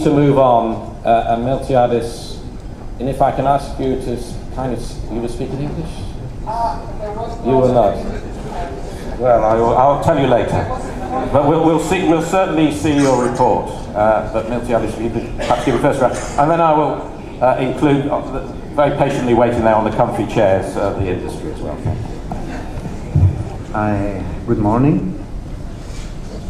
To move on, and Miltiadis, and if I can ask you to kind of, you were speaking English? You will not. Well, I'll tell you later. But we'll certainly see your report. But Miltiadis, you could perhaps give a first round, and then I will include, very patiently waiting there on the comfy chairs, the industry as well. Good morning.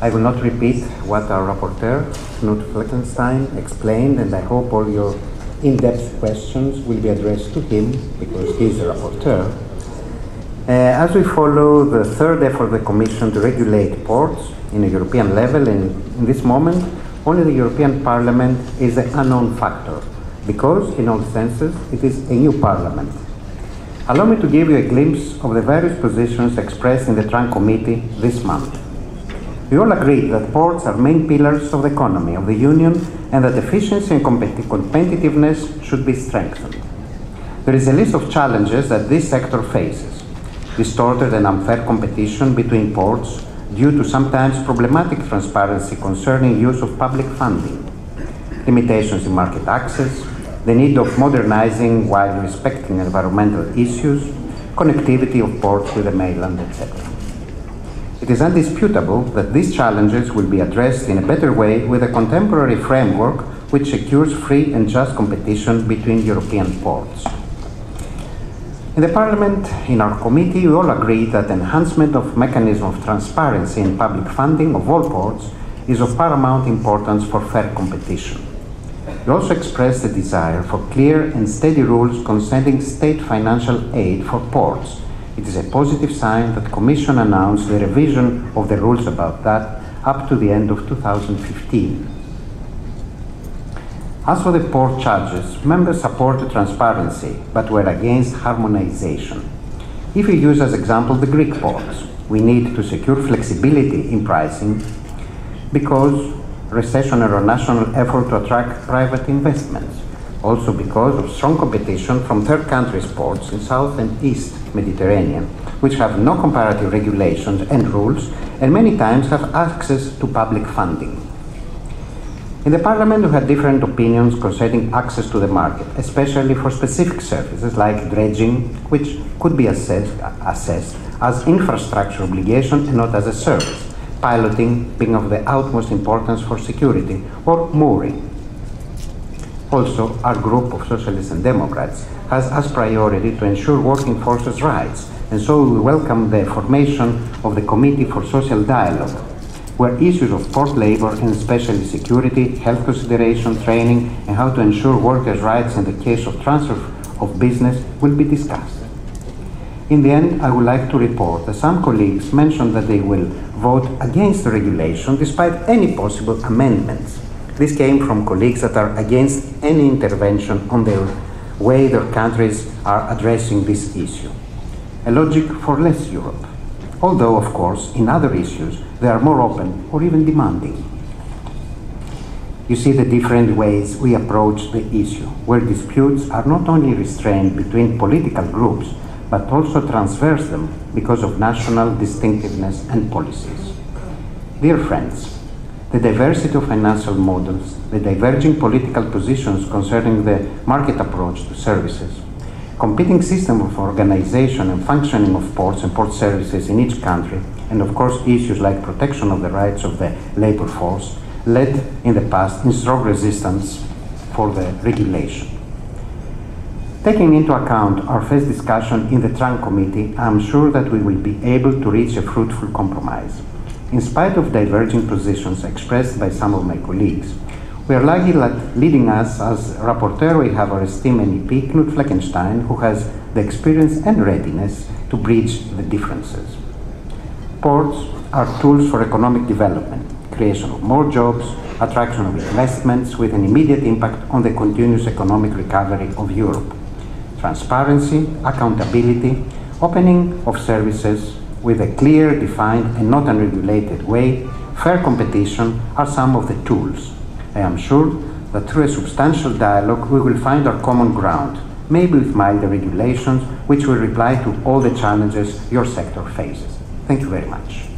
I will not repeat what our rapporteur, Knut Fleckenstein, explained, and I hope all your in-depth questions will be addressed to him, because he is the rapporteur. As we follow the third effort of the Commission to regulate ports in a European level, and in this moment, only the European Parliament is the unknown factor, because, in all senses, it is a new Parliament. Allow me to give you a glimpse of the various positions expressed in the TRAN Committee this month. We all agree that ports are main pillars of the economy of the Union and that efficiency and competitiveness should be strengthened. There is a list of challenges that this sector faces: distorted and unfair competition between ports due to sometimes problematic transparency concerning use of public funding, limitations in market access, the need of modernizing while respecting environmental issues, connectivity of ports with the mainland, etc. It is undisputable that these challenges will be addressed in a better way with a contemporary framework which secures free and just competition between European ports. In the Parliament, in our committee, we all agree that enhancement of mechanism of transparency in public funding of all ports is of paramount importance for fair competition. We also express the desire for clear and steady rules concerning state financial aid for ports. It is a positive sign that the Commission announced the revision of the rules about that up to the end of 2015. As for the port charges, members supported transparency, but were against harmonization. If we use as example the Greek ports, we need to secure flexibility in pricing because recession and a national effort to attract private investments. Also because of strong competition from third countries' ports in South and East Mediterranean, which have no comparative regulations and rules, and many times have access to public funding. In the Parliament, we had different opinions concerning access to the market, especially for specific services like dredging, which could be assessed as infrastructure obligation and not as a service, piloting being of the utmost importance for security, or mooring. Also, our group of Socialists and Democrats has as priority to ensure working forces' rights, and so we welcome the formation of the Committee for Social Dialogue, where issues of port labor and especially security, health consideration, training, and how to ensure workers' rights in the case of transfer of business will be discussed. In the end, I would like to report that some colleagues mentioned that they will vote against the regulation despite any possible amendments. This came from colleagues that are against any intervention on the way their countries are addressing this issue. A logic for less Europe, although, of course, in other issues, they are more open or even demanding. You see the different ways we approach the issue, where disputes are not only restrained between political groups, but also transverse them because of national distinctiveness and policies. Dear friends, the diversity of financial models, the diverging political positions concerning the market approach to services, competing system of organization and functioning of ports and port services in each country, and of course issues like protection of the rights of the labor force, led in the past in strong resistance for the regulation. Taking into account our first discussion in the TRAN Committee, I am sure that we will be able to reach a fruitful compromise. In spite of diverging positions expressed by some of my colleagues, we are lucky that leading us as rapporteur we have our esteemed MEP Knut Fleckenstein, who has the experience and readiness to bridge the differences. Ports are tools for economic development, creation of more jobs, attraction of investments with an immediate impact on the continuous economic recovery of Europe. Transparency, accountability, opening of services with a clear, defined and not unregulated way, fair competition are some of the tools. I am sure that through a substantial dialogue we will find our common ground, maybe with milder regulations which will reply to all the challenges your sector faces. Thank you very much.